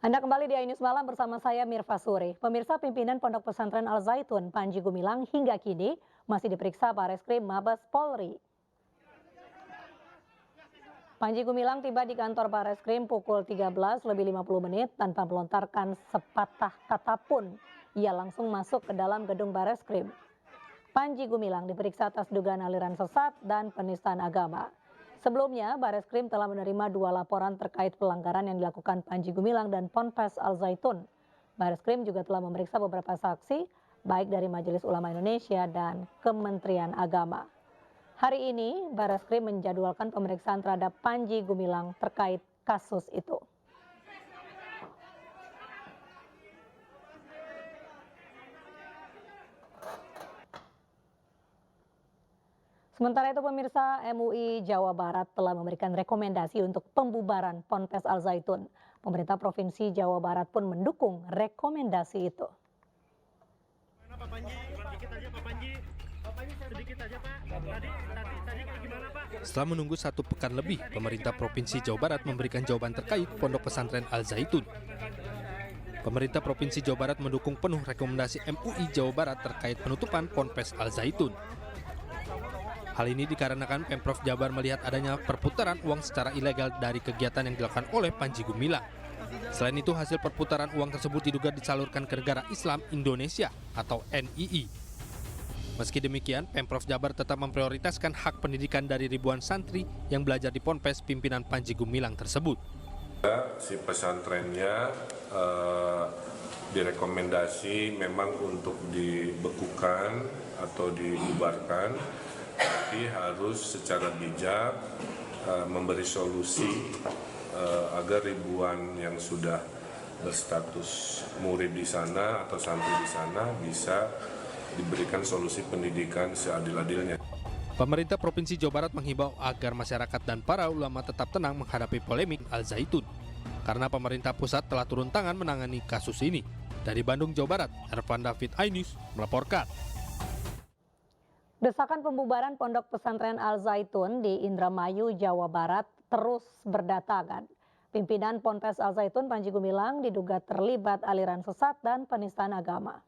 Anda kembali di iNews Malam bersama saya Mirva Suri. Pemirsa, pimpinan Pondok Pesantren Al Zaitun Panji Gumilang hingga kini masih diperiksa Bareskrim Mabes Polri. Panji Gumilang tiba di kantor Bareskrim pukul 13:50 tanpa melontarkan sepatah kata pun. Ia langsung masuk ke dalam gedung Bareskrim. Panji Gumilang diperiksa atas dugaan aliran sesat dan penistaan agama. Sebelumnya, Bareskrim telah menerima 2 laporan terkait pelanggaran yang dilakukan Panji Gumilang dan Ponpes Al Zaitun. Bareskrim juga telah memeriksa beberapa saksi, baik dari Majelis Ulama Indonesia dan Kementerian Agama. Hari ini, Bareskrim menjadwalkan pemeriksaan terhadap Panji Gumilang terkait kasus itu. Sementara itu, pemirsa, MUI Jawa Barat telah memberikan rekomendasi untuk pembubaran Ponpes Al Zaitun. Pemerintah Provinsi Jawa Barat pun mendukung rekomendasi itu. Setelah menunggu 1 pekan lebih, pemerintah Provinsi Jawa Barat memberikan jawaban terkait Pondok Pesantren Al Zaitun. Pemerintah Provinsi Jawa Barat mendukung penuh rekomendasi MUI Jawa Barat terkait penutupan Ponpes Al Zaitun. Hal ini dikarenakan Pemprov Jabar melihat adanya perputaran uang secara ilegal dari kegiatan yang dilakukan oleh Panji Gumilang. Selain itu, hasil perputaran uang tersebut diduga disalurkan ke Negara Islam Indonesia atau NII. Meski demikian, Pemprov Jabar tetap memprioritaskan hak pendidikan dari ribuan santri yang belajar di Ponpes pimpinan Panji Gumilang tersebut. Si pesantrennya direkomendasi memang untuk dibekukan atau dibubarkan, tapi harus secara bijak memberi solusi agar ribuan yang sudah berstatus murid di sana atau santri di sana bisa diberikan solusi pendidikan seadil-adilnya. Pemerintah Provinsi Jawa Barat menghimbau agar masyarakat dan para ulama tetap tenang menghadapi polemik Al Zaitun, karena pemerintah pusat telah turun tangan menangani kasus ini. Dari Bandung, Jawa Barat, Ervan David, iNews melaporkan. Desakan pembubaran Pondok Pesantren Al Zaitun di Indramayu, Jawa Barat terus berdatangan. Pimpinan Ponpes Al Zaitun Panji Gumilang diduga terlibat aliran sesat dan penistaan agama.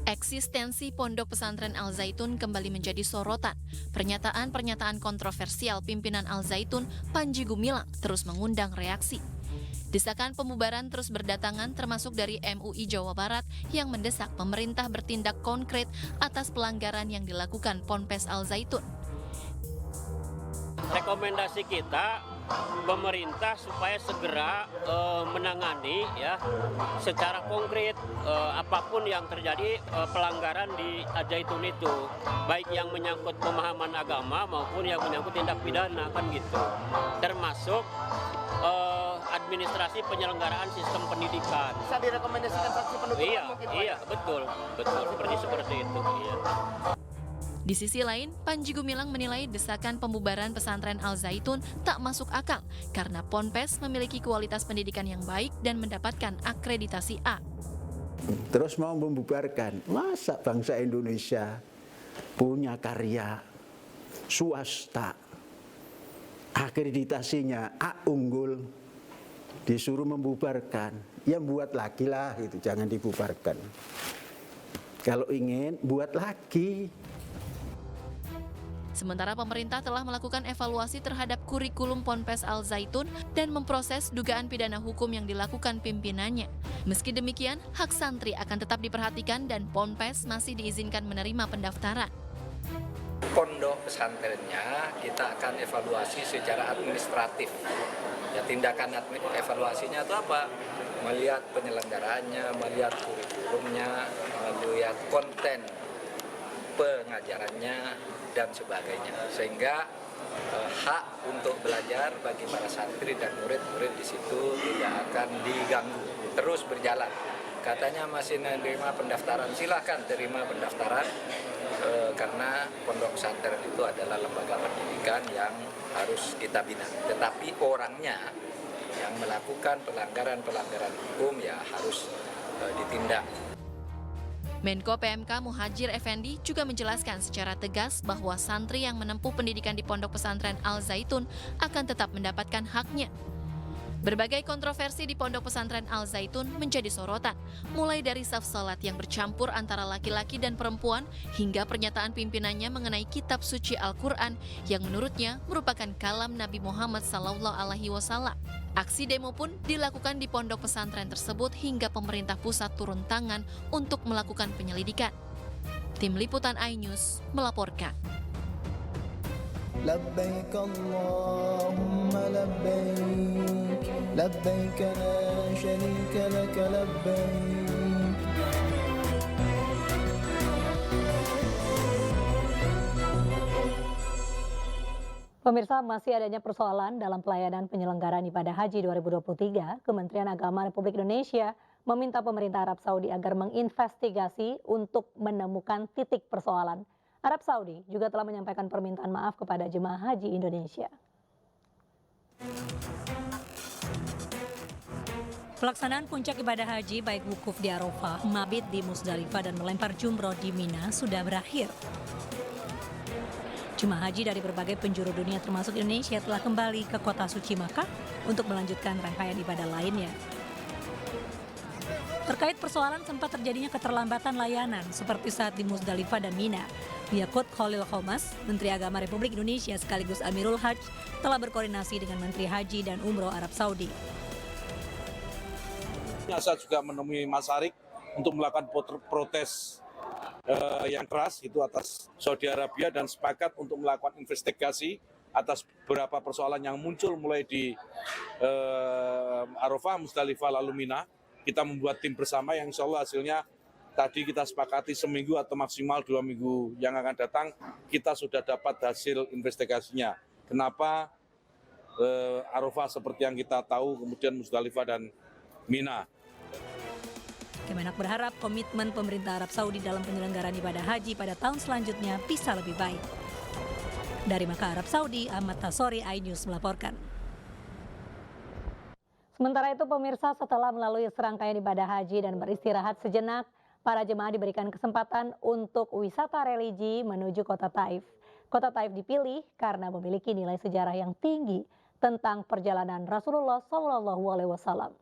Eksistensi Pondok Pesantren Al Zaitun kembali menjadi sorotan. Pernyataan-pernyataan kontroversial pimpinan Al Zaitun Panji Gumilang terus mengundang reaksi. Desakan pembubaran terus berdatangan termasuk dari MUI Jawa Barat yang mendesak pemerintah bertindak konkret atas pelanggaran yang dilakukan Ponpes Al Zaitun. Rekomendasi kita pemerintah supaya segera menangani ya secara konkret apapun yang terjadi pelanggaran di Al Zaitun itu, baik yang menyangkut pemahaman agama maupun yang menyangkut tindak pidana kan gitu, termasuk administrasi penyelenggaraan sistem pendidikan. Bisa direkomendasikan saksi penutupan mungkin? Iya, betul, seperti itu. Iya. Di sisi lain, Panji Gumilang menilai desakan pembubaran pesantren Al Zaitun tak masuk akal karena Ponpes memiliki kualitas pendidikan yang baik dan mendapatkan akreditasi A. Terus mau membubarkan, masa bangsa Indonesia punya karya swasta, akreditasinya A unggul, disuruh membubarkan, ya buat lagi lah itu, jangan dibubarkan. Kalau ingin buat lagi. Sementara pemerintah telah melakukan evaluasi terhadap kurikulum Ponpes Al Zaitun dan memproses dugaan pidana hukum yang dilakukan pimpinannya. Meski demikian, hak santri akan tetap diperhatikan dan Ponpes masih diizinkan menerima pendaftaran. Pondok pesantrennya kita akan evaluasi secara administratif. Ya, tindakan evaluasinya itu apa? Melihat penyelenggaraannya, melihat kurikulumnya, melihat konten pengajarannya dan sebagainya, sehingga hak untuk belajar bagi para santri dan murid-murid di situ tidak akan diganggu, terus berjalan. Katanya masih menerima pendaftaran, silahkan terima pendaftaran karena pondok pesantren itu adalah lembaga pendidikan yang harus kita bina. Tetapi orangnya yang melakukan pelanggaran hukum ya harus ditindak. Menko PMK Muhadjir Effendi juga menjelaskan secara tegas bahwa santri yang menempuh pendidikan di Pondok Pesantren Al Zaitun akan tetap mendapatkan haknya. Berbagai kontroversi di Pondok Pesantren Al Zaitun menjadi sorotan, mulai dari saf salat yang bercampur antara laki-laki dan perempuan hingga pernyataan pimpinannya mengenai kitab suci Al-Quran yang menurutnya merupakan kalam Nabi Muhammad SAW. Aksi demo pun dilakukan di pondok pesantren tersebut hingga pemerintah pusat turun tangan untuk melakukan penyelidikan. Tim Liputan iNews melaporkan. لبيك اللهم لبيك لبيك لا شريك لك لبيك. Pemirsa, masih adanya persoalan dalam pelayanan penyelenggaraan ibadah haji 2023, Kementerian Agama Republik Indonesia meminta pemerintah Arab Saudi agar menginvestigasi untuk menemukan titik persoalan. Arab Saudi juga telah menyampaikan permintaan maaf kepada jemaah haji Indonesia. Pelaksanaan puncak ibadah haji baik wukuf di Arafah, mabit di Musdalifah dan melempar jumroh di Mina sudah berakhir. Jemaah haji dari berbagai penjuru dunia termasuk Indonesia telah kembali ke kota suci Makkah untuk melanjutkan rangkaian ibadah lainnya. Terkait persoalan sempat terjadinya keterlambatan layanan seperti saat di Musdalifah dan Mina. Yakut Khalil Khomas, Menteri Agama Republik Indonesia sekaligus Amirul Hajj, telah berkoordinasi dengan Menteri Haji dan Umroh Arab Saudi. Saya juga menemui Mas Arik untuk melakukan protes yang keras itu atas Saudi Arabia dan sepakat untuk melakukan investigasi atas beberapa persoalan yang muncul mulai di Arafah, Musdalifah, lalu Mina. Kita membuat tim bersama yang insya Allah hasilnya tadi kita sepakati seminggu atau maksimal 2 minggu yang akan datang kita sudah dapat hasil investigasinya. Kenapa Arafah seperti yang kita tahu, kemudian Musdalifah dan Mina. Kemenak berharap komitmen pemerintah Arab Saudi dalam penyelenggaraan ibadah haji pada tahun selanjutnya bisa lebih baik. Dari Makkah, Arab Saudi, Ahmad Tasori, iNews melaporkan. Sementara itu pemirsa, setelah melalui serangkaian ibadah haji dan beristirahat sejenak, para jemaah diberikan kesempatan untuk wisata religi menuju kota Taif. Kota Taif dipilih karena memiliki nilai sejarah yang tinggi tentang perjalanan Rasulullah SAW.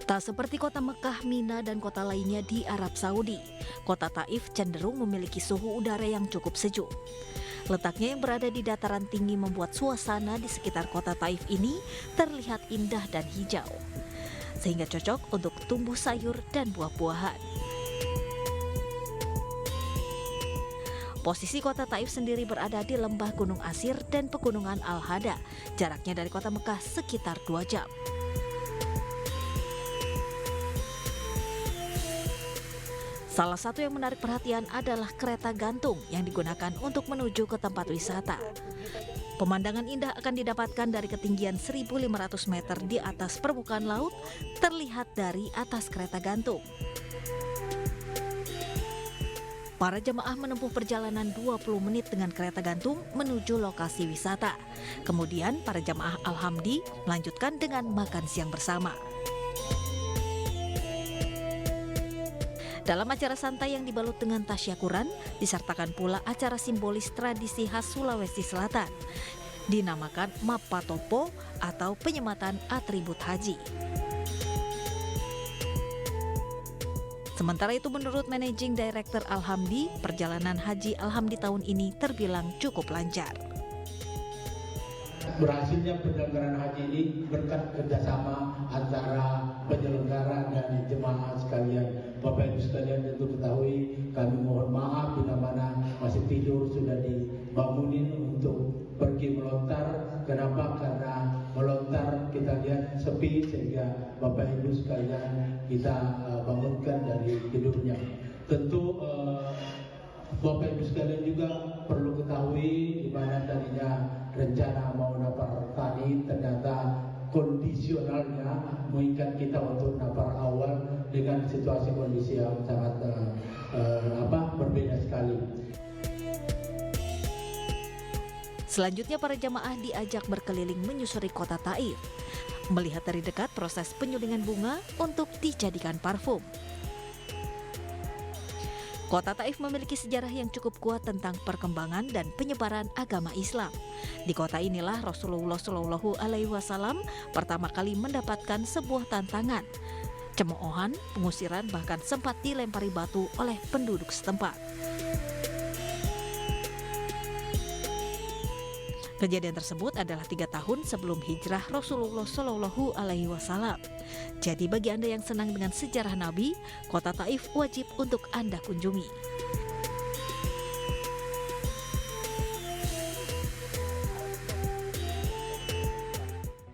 Tak seperti kota Mekah, Mina, dan kota lainnya di Arab Saudi, kota Taif cenderung memiliki suhu udara yang cukup sejuk. Letaknya yang berada di dataran tinggi membuat suasana di sekitar kota Taif ini terlihat indah dan hijau, sehingga cocok untuk tumbuh sayur dan buah-buahan. Posisi kota Taif sendiri berada di lembah Gunung Asir dan pegunungan Al-Hada, jaraknya dari kota Mekah sekitar 2 jam. Salah satu yang menarik perhatian adalah kereta gantung yang digunakan untuk menuju ke tempat wisata. Pemandangan indah akan didapatkan dari ketinggian 1.500 meter di atas permukaan laut, terlihat dari atas kereta gantung. Para jemaah menempuh perjalanan 20 menit dengan kereta gantung menuju lokasi wisata. Kemudian para jemaah Al-Hamdi melanjutkan dengan makan siang bersama. Dalam acara santai yang dibalut dengan tasyakuran, disertakan pula acara simbolis tradisi khas Sulawesi Selatan, dinamakan Mapatopo atau penyematan atribut haji. Sementara itu menurut Managing Director Al-Hamdi, perjalanan haji Al-Hamdi tahun ini terbilang cukup lancar. Berhasilnya penyelenggaraan haji ini berkat kerjasama antara penyelenggara dan jemaah sekalian. Bapak Ibu sekalian tentu ketahui, kami mohon maaf bila mana masih tidur sudah dibangunin untuk pergi melontar. Kenapa? Karena melontar kita lihat sepi sehingga Bapak Ibu sekalian kita bangunkan dari tidurnya. Tentu Bapak Ibu sekalian juga perlu ketahui di mana tadinya rencana mau nafar tani ternyata kondisionalnya mengikat kita untuk nafar awal dengan situasi kondisi yang sangat berbeda sekali. Selanjutnya para jamaah diajak berkeliling menyusuri kota Taif, melihat dari dekat proses penyulingan bunga untuk dijadikan parfum. Kota Taif memiliki sejarah yang cukup kuat tentang perkembangan dan penyebaran agama Islam. Di kota inilah Rasulullah SAW pertama kali mendapatkan sebuah tantangan, cemoohan, pengusiran, bahkan sempat dilempari batu oleh penduduk setempat. Kejadian tersebut adalah 3 tahun sebelum hijrah Rasulullah SAW. Jadi bagi Anda yang senang dengan sejarah Nabi, kota Taif wajib untuk Anda kunjungi.